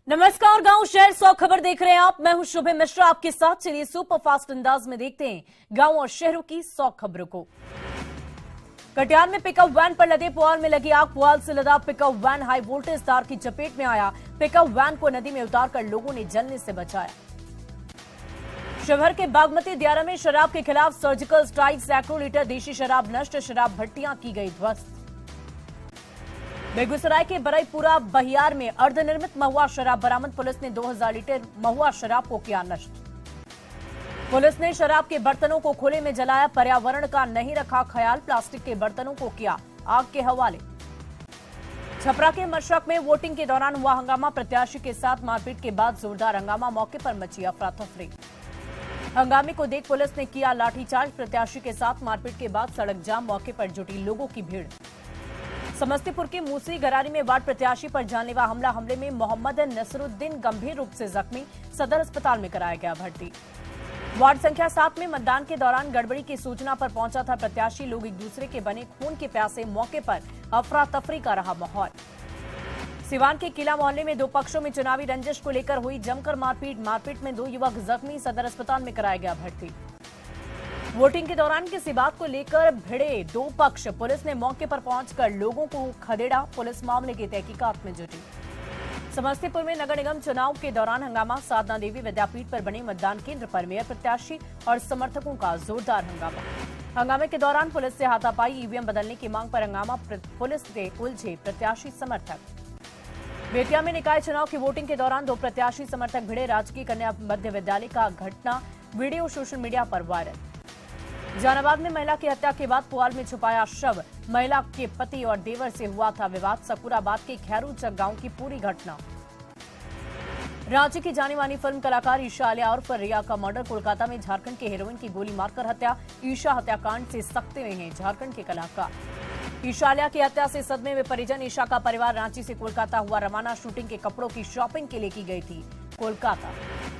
नमस्कार, गांव शहर 100 खबर देख रहे हैं आप। मैं हूं शुभम मिश्रा आपके साथ। चलिए सुपर फास्ट अंदाज में देखते हैं गांव और शहरों की 100 खबरों को। कटिहार में पिकअप वैन पर लदे पुआल में लगी आग। पुआल से लदा पिकअप वैन हाई वोल्टेज तार की चपेट में आया। पिकअप वैन को नदी में उतारकर लोगों ने जलने से बचाया। शिवहर के बागमती दियारा में शराब के खिलाफ सर्जिकल स्ट्राइक। सैकड़ों लीटर देशी शराब नष्ट। शराब भट्टियां की गई ध्वस्त। बेगूसराय के बरईपुरा बहियार में अर्धनिर्मित महुआ शराब बरामद। पुलिस ने 2000 लीटर महुआ शराब को किया नष्ट। पुलिस ने शराब के बर्तनों को खुले में जलाया। पर्यावरण का नहीं रखा ख्याल। प्लास्टिक के बर्तनों को किया आग के हवाले। छपरा के मशरक में वोटिंग के दौरान हुआ हंगामा। प्रत्याशी के साथ मारपीट के बाद जोरदार हंगामा। मौके पर मची अफरा-तफरी। हंगामे को देख पुलिस ने किया लाठीचार्ज। प्रत्याशी के साथ मारपीट के बाद सड़क जाम। मौके पर जुटी लोगों की भीड़। समस्तीपुर के मूसी गरारी में वार्ड प्रत्याशी पर जानलेवा हमला। हमले में मोहम्मद नसरुद्दीन गंभीर रूप से जख्मी। सदर अस्पताल में कराया गया भर्ती। वार्ड संख्या 7 में मतदान के दौरान गड़बड़ी की सूचना पर पहुंचा था प्रत्याशी। लोग एक दूसरे के बने खून के प्यासे। मौके पर अफरा तफरी का रहा माहौल। सिवान के किला मोहल्ले में दो पक्षों में चुनावी रंजिश को लेकर हुई जमकर मारपीट। मारपीट में 2 युवक जख्मी। सदर अस्पताल में कराया गया भर्ती। वोटिंग के दौरान किसी बात को लेकर भिड़े 2 पक्ष। पुलिस ने मौके पर पहुंचकर लोगों को खदेड़ा। पुलिस मामले की तहकीकात में जुटी। समस्तीपुर में नगर निगम चुनाव के दौरान हंगामा। साधना देवी विद्यापीठ पर बने मतदान केंद्र पर मेयर प्रत्याशी और समर्थकों का जोरदार हंगामा। हंगामे के दौरान पुलिस से हाथापाई। ईवीएम बदलने की मांग पर हंगामा। पुलिस से उलझे प्रत्याशी समर्थक। बेतिया में निकाय चुनाव की वोटिंग के दौरान 2 प्रत्याशी समर्थक भिड़े। राजकीय कन्या मध्य विद्यालय का घटना वीडियो सोशल मीडिया पर वायरल। जहानाबाद में महिला की हत्या के बाद पुआल में छुपाया शव। महिला के पति और देवर से हुआ था विवाद। सकुराबाद के खैरूचक गांव की पूरी घटना। रांची की जानी मानी फिल्म कलाकार ईशा आलिया और रिया का मर्डर। कोलकाता में झारखंड के हीरोइन की गोली मारकर हत्या। ईशा हत्याकांड से सकते में हैं झारखंड के कलाकार। ईशा आलिया की हत्या से सदमे में परिजन। ईशा का परिवार रांची से कोलकाता हुआ रवाना। शूटिंग के कपड़ों की शॉपिंग के लिए की गई थी कोलकाता।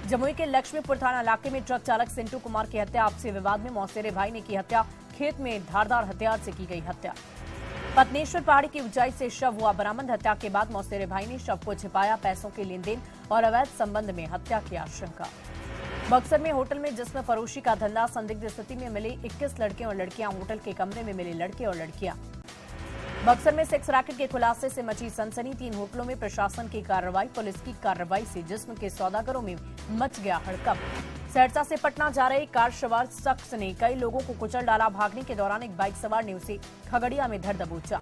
जमुई के लक्ष्मीपुर थाना इलाके में ट्रक चालक सिंटू कुमार की हत्या। आपसी विवाद में मौसेरे भाई ने की हत्या। खेत में धारदार हथियार से की गई हत्या। पत्नेश्वर पहाड़ी की ऊंचाई से शव हुआ बरामद। हत्या के बाद मौसेरे भाई ने शव को छिपाया। पैसों के लेन देन और अवैध संबंध में हत्या की आशंका। बक्सर में होटल में जिस्म फरोशी का धंधा। संदिग्ध स्थिति में मिले 21 लड़के और लड़कियां। होटल के कमरे में मिले लड़के और लड़कियां। बक्सर में सेक्स रैकेट के खुलासे से मची सनसनी। 3 होटलों में प्रशासन की कार्रवाई। पुलिस की कार्रवाई से जिस्म के सौदागरों में मच गया हड़कंप। सहरसा से पटना जा रहे कार सवार शख्स ने कई लोगों को कुचल डाला। भागने के दौरान एक बाइक सवार ने उसे खगड़िया में धर दबोचा।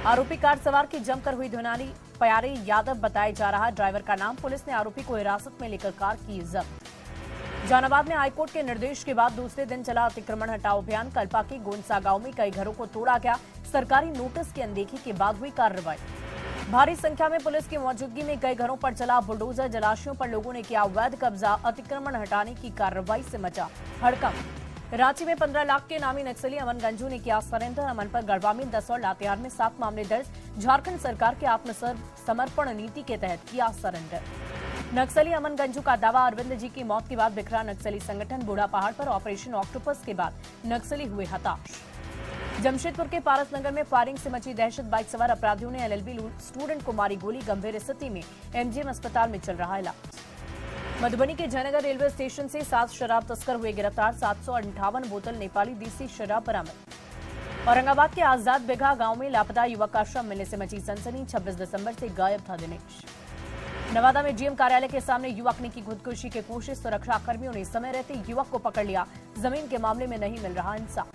आरोपी कार सवार की जमकर हुई धुनानी। प्यारे यादव बताया जा रहा ड्राइवर का नाम। पुलिस ने आरोपी को हिरासत में लेकर कार की जब्त। जहानाबाद में हाईकोर्ट के निर्देश के बाद दूसरे दिन चला अतिक्रमण हटाओ अभियान। कल्पा के गोंसा गांव में कई घरों को तोड़ा गया। सरकारी नोटिस की अनदेखी के बाद हुई कार्रवाई। भारी संख्या में पुलिस की मौजूदगी में कई घरों पर चला बुलडोजर। जलाशयों पर लोगों ने किया अवैध कब्जा। अतिक्रमण हटाने की कार्रवाई से मचा हड़कंप। रांची में 15 लाख के नामी नक्सली अमन गंजू ने किया सरेंडर। अमन पर गढ़वा में 10 और लातेहार में 7 मामले दर्ज। झारखंड सरकार के आत्मसमर्पण नीति के तहत किया सरेंडर। नक्सली अमन गंजू का दावा। अरविंद जी की मौत के बाद बिखरा नक्सली संगठन। बूढ़ा पहाड़ पर ऑपरेशन ऑक्टोपस के बाद नक्सली हुए हताश। जमशेदपुर के पारसनगर में फायरिंग से मची दहशत। बाइक सवार अपराधियों ने एलएलबी स्टूडेंट को मारी गोली। गंभीर स्थिति में एमजीएम अस्पताल में चल रहा इलाज। मधुबनी के जयनगर रेलवे स्टेशन से 7 शराब तस्कर हुए गिरफ्तार। 758 बोतल नेपाली देसी शराब बरामद। औरंगाबाद के आजाद बिघा गांव में लापता युवक का शव मिलने से मची सनसनी। 26 दिसंबर से गायब था दिनेश। नवादा में जीएम कार्यालय के सामने युवक ने की खुदकुशी की कोशिश। सुरक्षा कर्मियों ने समय रहते युवक को पकड़ लिया। जमीन के मामले में नहीं मिल रहा इंसाफ।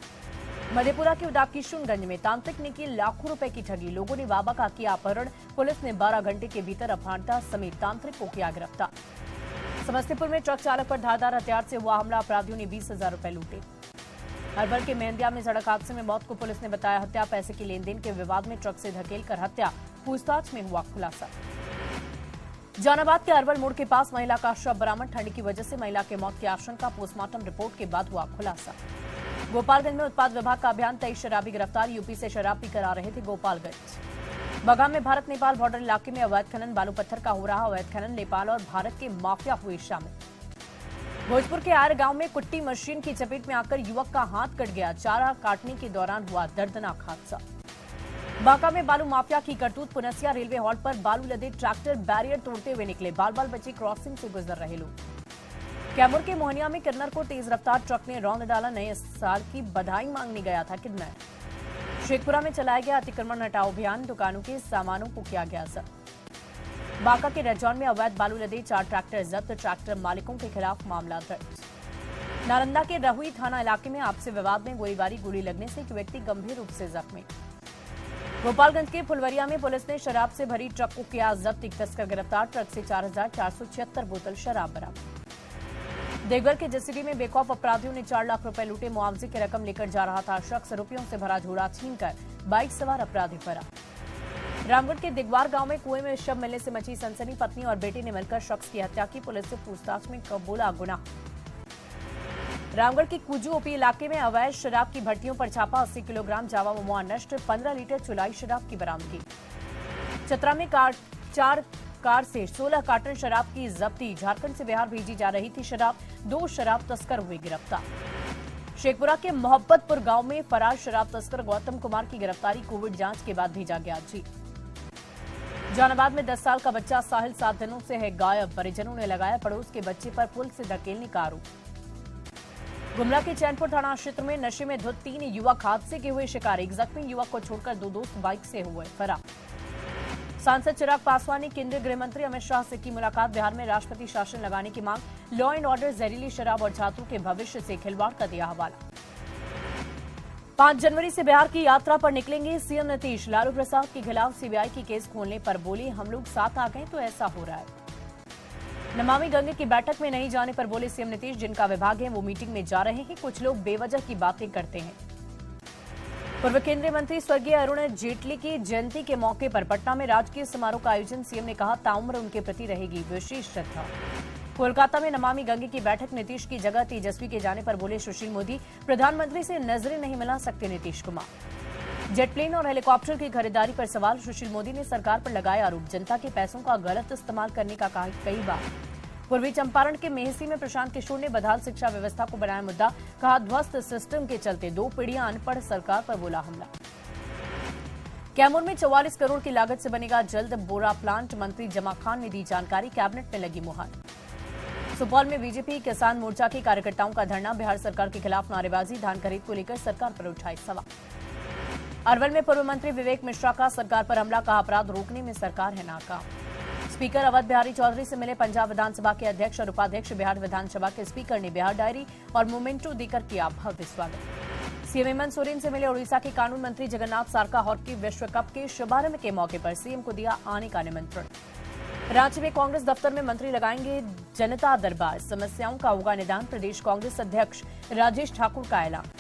मधेपुरा के उदाकिशुनगंज में तांत्रिक ने की लाखों रुपए की ठगी। लोगों ने बाबा का किया अपहरण। पुलिस ने 12 घंटे के भीतर अपहरणता समेत तांत्रिक को किया गिरफ्तार। समस्तीपुर में ट्रक चालक पर धारदार हथियार से हुआ हमला। अपराधियों ने 20,000 रुपए लूटे। अरवल के मेहंदिया में सड़क हादसे में मौत को पुलिस ने बताया हत्या। पैसे के लेन देन के विवाद में ट्रक से धकेलकर हत्या। पूछताछ में हुआ खुलासा। जहानाबाद के अरवल मोड़ के पास महिला का शव बरामद। ठंड की वजह से महिला की मौत की आशंका। पोस्टमार्टम रिपोर्ट के बाद हुआ खुलासा। गोपालगंज में उत्पाद विभाग का अभियान। 23 शराबी गिरफ्तार। यूपी से शराब पीकर आ रहे थे गोपालगंज। बगाम में भारत नेपाल बॉर्डर इलाके में अवैध खनन। बालू पत्थर का हो रहा अवैध खनन। नेपाल और भारत के माफिया हुए शामिल। भोजपुर के आयर गांव में कुट्टी मशीन की चपेट में आकर युवक का हाथ कट गया। चारा काटने के दौरान हुआ दर्दनाक हादसा। बांका में बालू माफिया की करतूत। पुनसिया रेलवे हॉल्ट पर बालू लदे ट्रैक्टर बैरियर तोड़ते हुए निकले। बाल बाल बच्चे क्रॉसिंग से गुजर रहे लोग। कैमूर के मोहनिया में किन्नर को तेज रफ्तार ट्रक ने रौंद डाला। नए साल की बधाई मांगने गया था किन्नर। शेखपुरा में चलाया गया अतिक्रमण हटाओ अभियान। दुकानों के सामानों को किया गया जब्त। बांका के रजौन में अवैध बालू लदे 4 ट्रैक्टर जब्त। ट्रैक्टर मालिकों के खिलाफ मामला दर्ज। नालंदा के रहुई थाना इलाके में आपसी विवाद में गोलीबारी। गोली लगने से एक व्यक्ति गंभीर रूप से जख्मी। गोपालगंज के फुलवरिया में पुलिस ने शराब से भरी ट्रक को किया जब्त। एक तस्कर गिरफ्तार। ट्रक से 4,476 बोतल शराब बरामद। देवघर के जसीडीह में बेखौफ अपराधियों ने 4 लाख रुपए लूटे। मुआवजे की रकम लेकर जा रहा था शख्स। रुपयों से भरा झोला छीनकर बाइक सवार अपराधी फरार। रामगढ़ के दिगवार गांव में कुएं में शव मिलने से मची सनसनी। पत्नी और बेटे ने मिलकर शख्स की हत्या की। पुलिस से पूछताछ में कबूला गुनाह। रामगढ़ के कुजू ओपी इलाके में अवैध शराब की भट्टियों पर छापा। 80 किलोग्राम जावा महुआ नष्ट। 15 लीटर चुलाई शराब की बरामदगी। चतरा में 4 कार से 16 कार्टन शराब की जब्ती। झारखंड से बिहार भेजी जा रही थी शराब। 2 शराब तस्कर हुए गिरफ्तार। शेखपुरा के मोहब्बतपुर गांव में फरार शराब तस्कर गौतम कुमार की गिरफ्तारी। कोविड जांच के बाद भेजा गया जेल। जहानाबाद में 10 साल का बच्चा साहिल 7 दिनों से है गायब। परिजनों ने लगाया पड़ोस के बच्चे पर पुल से धकेलने का आरोप। गुमला के चैनपुर थाना क्षेत्र में नशे में धुत 3 युवक हादसे के हुए शिकार। एक जख्मी युवक को छोड़कर 2 दोस्त बाइक से हुए फरार। सांसद चिराग पासवान ने केंद्रीय गृह मंत्री अमित शाह से की मुलाकात। बिहार में राष्ट्रपति शासन लगाने की मांग। लॉ एंड ऑर्डर, जहरीली शराब और छात्रों के भविष्य से खिलवाड़ का दिया हवाला। 5 जनवरी से बिहार की यात्रा पर निकलेंगे सीएम नीतीश। लालू प्रसाद के खिलाफ सीबीआई की केस खोलने पर बोले, हम लोग साथ आ गए तो ऐसा हो रहा है। नमामि गंगे की बैठक में नहीं जाने पर बोले सीएम नीतीश, जिनका विभाग है वो मीटिंग में जा रहे हैं। कुछ लोग बेवजह की बातें करते हैं। पूर्व केंद्रीय मंत्री स्वर्गीय अरुण जेटली की जयंती के मौके पर पटना में राजकीय समारोह का आयोजन। सीएम ने कहा, ताउम्र उनके प्रति रहेगी विशेष श्रद्धा। कोलकाता में नमामि गंगे की बैठक। नीतीश की जगह तेजस्वी के जाने पर बोले सुशील मोदी, प्रधानमंत्री से नजरें नहीं मिला सकते नीतीश कुमार। जेट प्लेन और हेलीकॉप्टर की खरीदारी पर सवाल। सुशील मोदी ने सरकार पर लगाए आरोप। जनता के पैसों का गलत इस्तेमाल करने का कहा कई बार। पूर्वी चंपारण के मेहसी में प्रशांत किशोर ने बदहाल शिक्षा व्यवस्था को बनाया मुद्दा। कहा, ध्वस्त सिस्टम के चलते 2 पीढ़ियां अनपढ़, सरकार पर बोला हमला। कैमूर में 44 करोड़ की लागत से बनेगा जल्द बोरा प्लांट। मंत्री जमा खान ने दी जानकारी। कैबिनेट में लगी मुहर। सुपौल में बीजेपी किसान मोर्चा के कार्यकर्ताओं का धरना। बिहार सरकार के खिलाफ नारेबाजी। धान खरीद को लेकर सरकार पर उठाए सवाल। अरवल में पूर्व मंत्री विवेक मिश्रा का सरकार पर हमला। कहा, अपराध रोकने में सरकार है नाकाम। स्पीकर अवध बिहारी चौधरी से मिले पंजाब विधानसभा के अध्यक्ष और उपाध्यक्ष। बिहार विधानसभा के स्पीकर ने बिहार डायरी और मोमेंटो देकर किया भव्य स्वागत। सीएम हेमंत सोरेन से मिले उड़ीसा के कानून मंत्री जगन्नाथ सारका। हॉकी विश्व कप के शुभारंभ के मौके पर सीएम को दिया आने का निमंत्रण। रांची में कांग्रेस दफ्तर में मंत्री लगाएंगे जनता दरबार। समस्याओं का होगा निदान। प्रदेश कांग्रेस अध्यक्ष राजेश ठाकुर का ऐलान।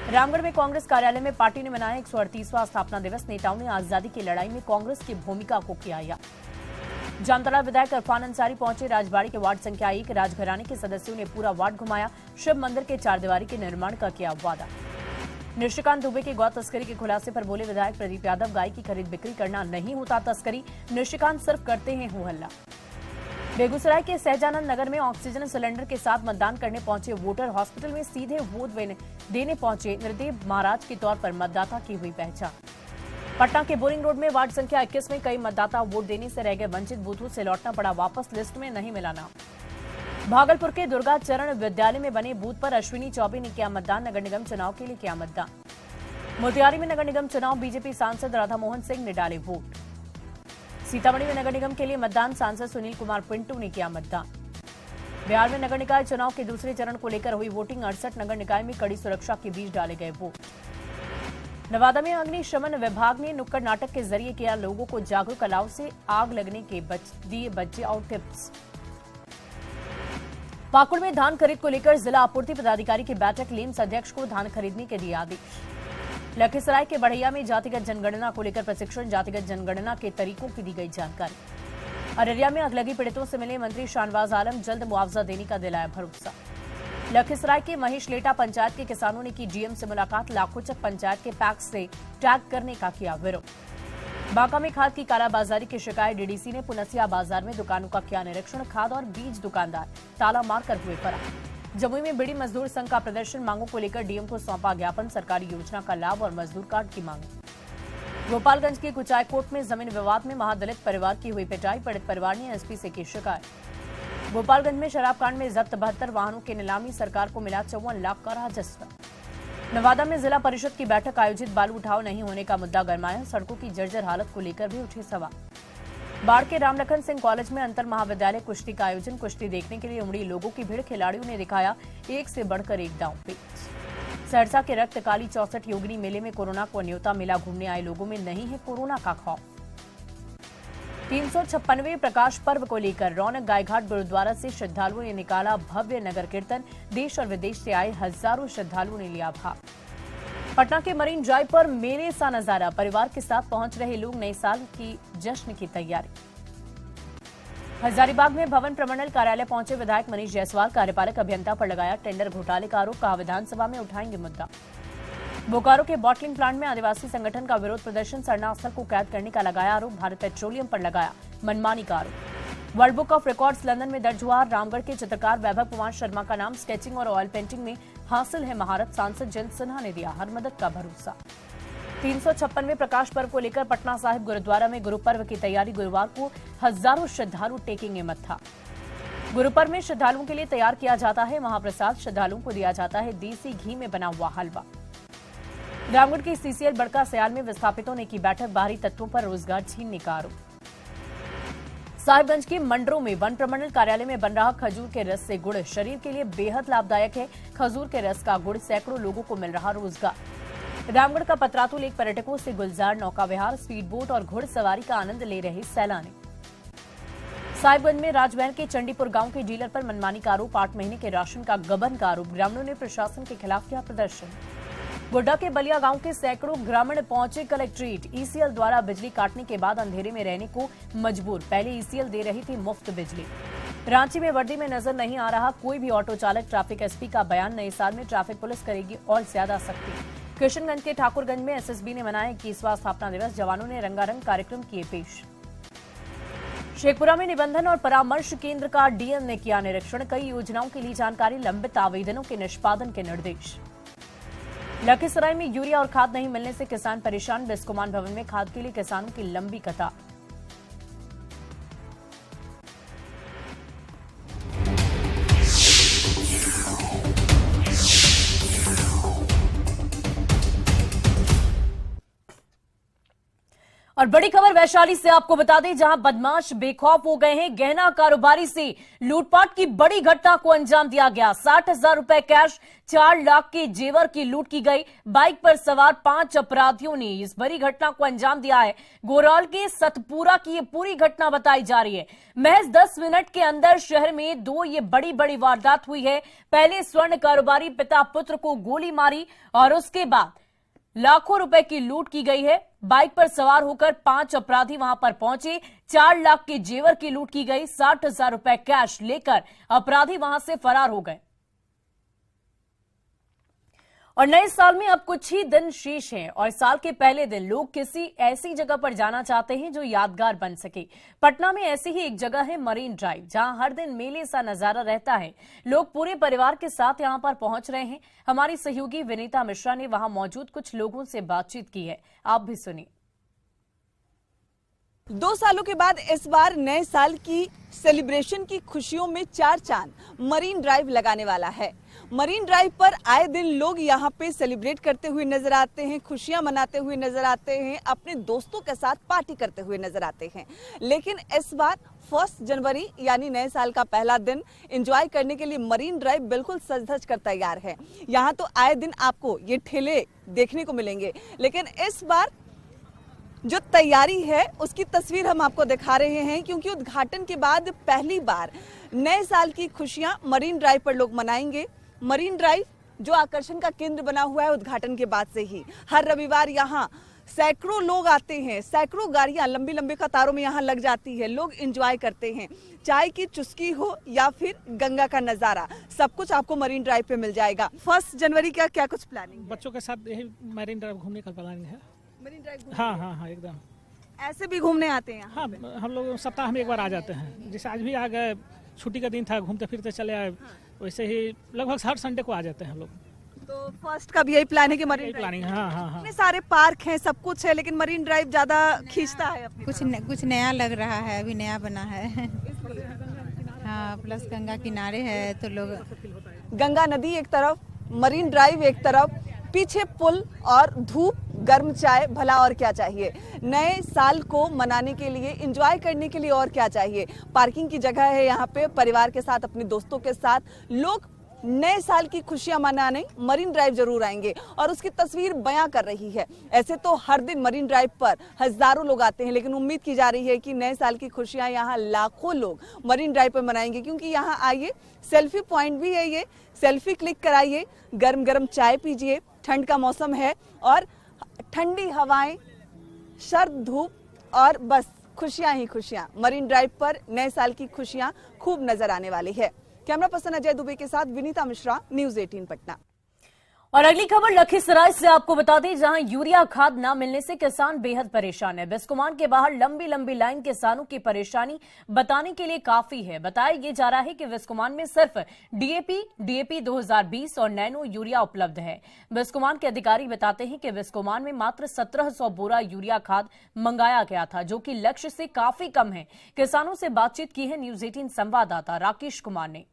रामगढ़ में कांग्रेस कार्यालय में पार्टी ने मनाया 138वां स्थापना दिवस। नेताओं ने आजादी की लड़ाई में कांग्रेस की भूमिका को किया याद। जामतड़ा विधायक इरफान अंसारी पहुंचे राजबाड़ी के वार्ड संख्या 1। राजघराने के सदस्यों ने पूरा वार्ड घुमाया। शिव मंदिर के 4 दीवारी के निर्माण का किया वादा। निशिकांत दुबे के गौ तस्करी के खुलासे पर बोले विधायक प्रदीप यादव, गाय की खरीद बिक्री करना नहीं होता तस्करी। निशिकांत सिर्फ करते हैं हो हल्ला। बेगूसराय के सहजानंद नगर में ऑक्सीजन सिलेंडर के साथ मतदान करने पहुंचे वोटर। हॉस्पिटल में सीधे वोट देने पहुंचे निर्देव महाराज के तौर पर मतदाता की हुई पहचान। पटना के बोरिंग रोड में वार्ड संख्या 21 में कई मतदाता वोट देने से रह गए वंचित। बूथों से लौटना पड़ा वापस। लिस्ट में नहीं मिला नाम। भागलपुर के दुर्गा चरण विद्यालय में बने बूथ पर अश्विनी चौबे ने किया मतदान। नगर निगम चुनाव के लिए किया मतदान। मोतिहारी में नगर निगम चुनाव। बीजेपी सांसद राधा मोहन सिंह ने डाले वोट। सीतामढ़ी में नगर निगम के लिए मतदान। सांसद सुनील कुमार पिंटू ने किया मतदान। बिहार में नगर निकाय चुनाव के दूसरे चरण को लेकर हुई वोटिंग। 68 नगर निकाय में कड़ी सुरक्षा के बीच डाले गए वोट। नवादा में अग्निशमन विभाग ने नुक्कड़ नाटक के जरिए किया लोगों को जागरूक। अलाव से आग लगने के दिए बचाव टिप्स। पाकुड़ में धान खरीद को लेकर जिला आपूर्ति पदाधिकारी की बैठक। लिम्स अध्यक्ष को धान खरीदने के दिए आदेश। लखीसराय के बढ़ैया में जातिगत जनगणना को लेकर प्रशिक्षण। जातिगत जनगणना के तरीकों की दी गई जानकारी। अररिया में अगलगी पीड़ितों से मिले मंत्री शाहनवाज आलम। जल्द मुआवजा देने का दिलाया भरोसा। लखीसराय के महेश लेटा पंचायत के किसानों ने की डीएम से मुलाकात। लाखोचक पंचायत के पैक्स से टैग करने का किया विरोध। बांका में खाद की कालाबाजारी की शिकायत। डीडीसी ने पुनसिया बाजार में दुकानों का किया निरीक्षण। खाद और बीज दुकानदार ताला मारकर हुए फरार। जमुई में बीड़ी मजदूर संघ का प्रदर्शन। मांगों को लेकर डीएम को सौंपा ज्ञापन। सरकारी योजना का लाभ और मजदूर कार्ड की मांग। गोपालगंज के कुचायकोट में जमीन विवाद में महादलित परिवार की हुई पिटाई, पीड़ित परिवार ने एसपी से की शिकायत। गोपालगंज में शराब कांड में जब्त 72 वाहनों की नीलामी, सरकार को मिला 54 लाख का राजस्व। नवादा में जिला परिषद की बैठक आयोजित, बालू उठाव नहीं होने का मुद्दा गरमाया, सड़कों की जर्जर हालत को लेकर भी उठे सवाल। बाढ़ के रामलखन सिंह कॉलेज में अंतर महाविद्यालय कुश्ती का आयोजन, कुश्ती देखने के लिए उमड़ी लोगों की भीड़, खिलाड़ियों ने दिखाया एक से बढ़कर एक दांवपेच। सहरसा के रक्त काली 64 योगिनी मेले में कोरोना को न्योता मिला, घूमने आए लोगों में नहीं है कोरोना का खौफ। 356वें प्रकाश पर्व को लेकर रौनक, गायघाट गुरुद्वारा से श्रद्धालुओं ने निकाला भव्य नगर कीर्तन, देश और विदेश से आए हजारों श्रद्धालुओं ने लिया भाग। पटना के मरीन ड्राइव पर मेले सा नजारा, परिवार के साथ पहुंच रहे लोग, नए साल की जश्न की तैयारी। हजारीबाग में भवन प्रमंडल कार्यालय पहुंचे विधायक मनीष जायसवाल, कार्यपालक अभियंता पर लगाया टेंडर घोटाले का आरोप, कहा विधानसभा में उठाएंगे मुद्दा। बोकारो के बॉटलिंग प्लांट में आदिवासी संगठन का विरोध प्रदर्शन, सरना स्थल को कैद करने का लगाया आरोप, भारत पेट्रोलियम पर लगाया मनमानी का आरोप। World book of records London में दर्ज हुआ, रामगढ़ के चित्रकार वैभव कुमार शर्मा का नाम, स्केचिंग और ऑयल पेंटिंग में हासिल है महारत, सांसद जयंत सिन्हा ने दिया हर मदद का भरोसा। 356वें प्रकाश पर्व को लेकर पटना साहिब गुरुद्वारा में गुरु पर्व की तैयारी, गुरुवार को हजारों श्रद्धालु टेकेंगे मत्था। गुरु पर्व में श्रद्धालुओं के लिए तैयार किया जाता है महाप्रसाद, श्रद्धालुओं को दिया जाता है देसी घी में बना हुआ हलवा। रामगढ़ की सीसीएल बड़का सयाल में विस्थापितों ने की बैठक, बाहरी तत्वों पर रोजगार छीनने का आरोप। साहिबगंज के मंडरों में वन प्रमंडल कार्यालय में बन रहा खजूर के रस से गुड़, शरीर के लिए बेहद लाभदायक है, खजूर के रस का गुड़, सैकड़ों लोगों को मिल रहा रोजगार। रामगढ़ का पतरातू लेक पर्यटकों से गुलजार, नौका विहार, स्पीड बोट और घुड़सवारी का आनंद ले रहे सैलानी। साहिबगंज में राजबहर के चंडीपुर गांव के डीलर पर मनमानी का आरोप, 8 महीने के राशन का गबन का आरोप, ग्रामीणों ने प्रशासन के खिलाफ किया प्रदर्शन। गोड्डा के बलिया गांव के सैकड़ों ग्रामीण पहुंचे कलेक्ट्रेट, ईसीएल द्वारा बिजली काटने के बाद अंधेरे में रहने को मजबूर, पहले ईसीएल दे रही थी मुफ्त बिजली। रांची में वर्दी में नजर नहीं आ रहा कोई भी ऑटो चालक, ट्रैफिक एसपी का बयान, नए साल में ट्रैफिक पुलिस करेगी और ज्यादा सख्ती। किशनगंज के ठाकुरगंज में एसएसबी ने मनाया 21वां स्थापना दिवस, जवानों ने रंगारंग कार्यक्रम किए पेश। शेखपुरा में निबंधन और परामर्श केंद्र का डीएम ने किया निरीक्षण, कई योजनाओं के लिए जानकारी, लंबित आवेदनों के निष्पादन के निर्देश। लखीसराय में यूरिया और खाद नहीं मिलने से किसान परेशान, बिस्कोमान भवन में खाद के लिए किसानों की लंबी कतार। और बड़ी खबर वैशाली से आपको बता दें, जहां बदमाश बेखौफ हो गए हैं, गहना कारोबारी से लूटपाट की बड़ी घटना को अंजाम दिया गया। 60,000 रुपए कैश, 4 लाख के जेवर की लूट की गई। बाइक पर सवार 5 अपराधियों ने इस बड़ी घटना को अंजाम दिया है। गोरौल के सतपुरा की ये पूरी घटना बताई जा रही है। महज 10 मिनट के अंदर शहर में 2 ये बड़ी बड़ी वारदात हुई है। पहले स्वर्ण कारोबारी पिता पुत्र को गोली मारी और उसके बाद लाखों रुपए की लूट की गई है। बाइक पर सवार होकर 5 अपराधी वहां पर पहुंचे, 4 लाख के जेवर की लूट की गई, 60,000 रुपए कैश लेकर अपराधी वहां से फरार हो गए। और नए साल में अब कुछ ही दिन शेष हैं और साल के पहले दिन लोग किसी ऐसी जगह पर जाना चाहते हैं जो यादगार बन सके। पटना में ऐसी ही एक जगह है मरीन ड्राइव, जहां हर दिन मेले सा नजारा रहता है। लोग पूरे परिवार के साथ यहां पर पहुंच रहे हैं। हमारी सहयोगी विनीता मिश्रा ने वहां मौजूद कुछ लोगों से बातचीत की है, आप भी सुनिए। 2 सालों के बाद इस बार नए साल की सेलिब्रेशन की खुशियों में 4 चांद मरीन ड्राइव लगाने वाला है। मरीन ड्राइव पर आए दिन लोग यहाँ पे सेलिब्रेट करते हुए नजर आते हैं, खुशियां मनाते हुए नजर आते हैं, अपने दोस्तों के साथ पार्टी करते हुए नजर आते हैं। लेकिन इस बार 1 जनवरी यानी नए साल का पहला दिन एंजॉय करने के लिए मरीन ड्राइव बिल्कुल सज धज कर तैयार है। यहाँ तो आए दिन आपको ये ठेले देखने को मिलेंगे, लेकिन इस बार जो तैयारी है उसकी तस्वीर हम आपको दिखा रहे हैं, क्योंकि उद्घाटन के बाद पहली बार नए साल की खुशियां मरीन ड्राइव पर लोग मनाएंगे। मरीन ड्राइव जो आकर्षण का केंद्र बना हुआ है उद्घाटन के बाद से ही, हर रविवार यहाँ सैकड़ों लोग आते हैं, सैकड़ों गाड़ियां लंबी लंबी कतारों में यहाँ लग जाती है, लोग एंजॉय करते हैं। चाय की चुस्की हो या फिर गंगा का नजारा, सब कुछ आपको मरीन ड्राइव पे मिल जाएगा। 1 जनवरी का क्या कुछ प्लानिंग? बच्चों के साथ यही मरीन ड्राइव घूमने का प्लानिंग है। Marine drive? हाँ, एकदम। ऐसे भी घूमने आते हैं? हाँ, हम लोग सप्ताह में एक बार आ जाते हैं। जैसे आज भी आ गए, छुट्टी का दिन था, घूमते फिरते चले आए। वैसे ही लगभग हर संडे को आ जाते हैं हम लोग। तो फर्स्ट का भी यही प्लान है कि मरीन ड्राइव। प्लानिंग, हाँ हाँ हाँ। इतने सारे पार्क हैं, सब कुछ है, लेकिन मरीन ड्राइव ज्यादा खींचता है अपनी कुछ नया लग रहा है, अभी नया बना है। हाँ, प्लस गंगा किनारे है तो लोग। गंगा नदी एक तरफ, मरीन ड्राइव एक तरफ, पीछे पुल और धूप, गर्म चाय, भला और क्या चाहिए। नए साल को मनाने के लिए, एंजॉय करने के लिए और क्या चाहिए। पार्किंग की जगह है यहाँ पे, परिवार के साथ, अपने दोस्तों के साथ लोग नए साल की खुशियां मनाने मरीन ड्राइव जरूर आएंगे और उसकी तस्वीर बयां कर रही है। ऐसे तो हर दिन मरीन ड्राइव पर हजारों लोग आते हैं, लेकिन उम्मीद की जा रही है कि नए साल की खुशियां यहाँ लाखों लोग मरीन ड्राइव पर मनाएंगे, क्योंकि यहाँ आइए, सेल्फी पॉइंट भी है ये, सेल्फी क्लिक कराइए, गर्म गर्म चाय पीजिए, ठंड का मौसम है और ठंडी हवाएं, सर्द धूप और बस खुशियां ही खुशियां। मरीन ड्राइव पर नए साल की खुशियां खूब नजर आने वाली है। कैमरा पर्सन अजय दुबे के साथ विनीता मिश्रा, न्यूज़ 18 पटना। और अगली खबर लखीसराय से आपको बता दें, जहां यूरिया खाद न मिलने से किसान बेहद परेशान है। बिस्कोमान के बाहर लंबी लंबी लाइन किसानों की परेशानी बताने के लिए काफी है। बताया ये जा रहा है कि बिस्कोमान में सिर्फ डीएपी 2020 और नैनो यूरिया उपलब्ध है। बिस्कोमान के अधिकारी बताते हैं कि बिस्कोमान में मात्र 1700 बोरा यूरिया खाद मंगाया गया था, जो कि लक्ष्य से काफी कम है। किसानों से बातचीत की है न्यूज़ 18 संवाददाता राकेश कुमार ने।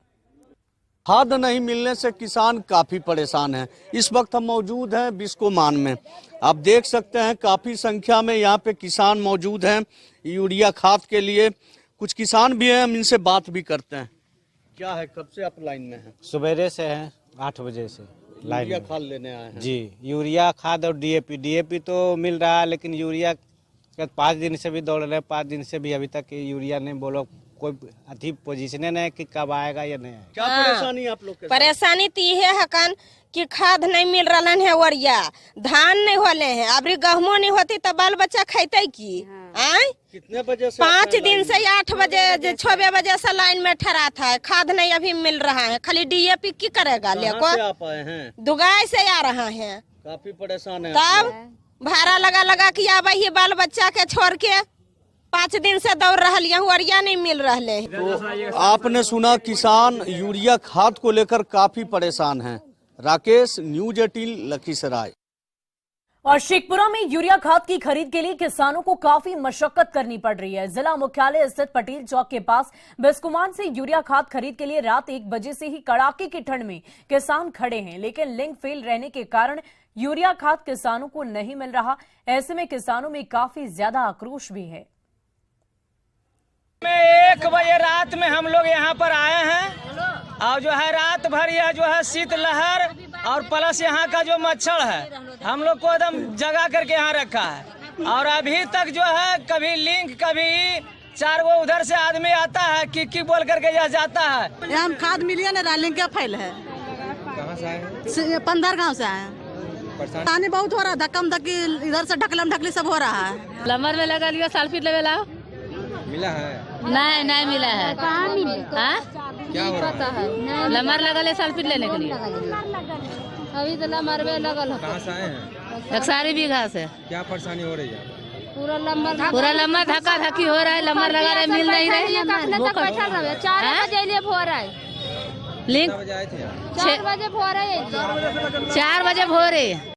खाद नहीं मिलने से किसान काफी परेशान हैं। इस वक्त हम मौजूद हैं बिस्कोमान में। आप देख सकते हैं काफी संख्या में यहाँ पे किसान मौजूद हैं यूरिया खाद के लिए। कुछ किसान भी हैं, हम इनसे बात भी करते हैं। क्या है, कब से आप लाइन में हैं? सवेरे से हैं, 8 बजे से लाइन यूरिया में। खाद लेने आए हैं जी, यूरिया खाद और डीएपी तो मिल रहा है, लेकिन यूरिया 5 दिन से भी दौड़ रहे हैं, 5 दिन से भी अभी तक यूरिया नहीं, बोलो कोई अथी पोजीशन नहीं कि कब आएगा या नहीं आएगा। क्या परेशानी आप लोग के साथ? परेशानी तो ये है हकन कि खाद नहीं मिल रहा है, वरिया धान नहीं होले हैं, अभी गहमो नहीं होती तो बाल बच्चा खाते की। आए कितने बजे से? 5 दिन से 8 बजे 6 बजे से लाइन में ठहरा था। खाद नहीं अभी मिल रहा है, खाली डीएपी की करेगा कहाँ लेको। से आप आए हैं? दुगाई से आ रहा है, काफी परेशान है। तब भाड़ा लगा लगा के आवा ही बाल बच्चा के छोड़ के 5 दिन से दौड़ रहा, वरिया नहीं मिल रहा है। तो आपने सुना, किसान यूरिया खाद को लेकर काफी परेशान हैं। राकेश, न्यूज़ 18 लखीसराय। और शेखपुरा में यूरिया खाद की खरीद के लिए किसानों को काफी मशक्कत करनी पड़ रही है। जिला मुख्यालय स्थित पटेल चौक के पास बिस्कोमान से यूरिया खाद खरीद के लिए रात 1 बजे से ही कड़ाके की ठंड में किसान खड़े हैं, लेकिन लिंक फेल रहने के कारण यूरिया खाद किसानों को नहीं मिल रहा। ऐसे में किसानों में काफी ज्यादा आक्रोश भी है। 1 बजे रात में हम लोग यहाँ पर आए हैं और जो है रात भर यह जो है शीतलहर और प्लस यहाँ का जो मच्छर है हम लोग को एकदम जगा करके यहाँ रखा है। और अभी तक जो है कभी लिंक, कभी 4 वो उधर से आदमी आता है कि बोल करके यह जाता है। यहाँ खाद मिलिए ना, लिंक का फैल है। कहाँ से आए? 15 गाँव से आए। पानी बहुत हो रहा है, धक्कम धक्की, इधर से ढकलम ढकली सब हो रहा है। लमर में लगा लिया, सल्फेट लेवल आओ। मिला है? नहीं मिला है। कहाँ मिले? क्या हो रहा है? लमर लगा ले सल्फेट लेने के लिए। अभी तो लमर में लगल है। कहाँ से आए हैं? 1 बीघा से। क्या परेशानी हो रही है? पूरा लमर धक्का धक्की हो रहा है, लमर लगा रहे, मिल नहीं रहे। 4 बजे भोर है, लिंक 4 बजे आए थे? 4 बजे भोर है, 4 बजे भोरे।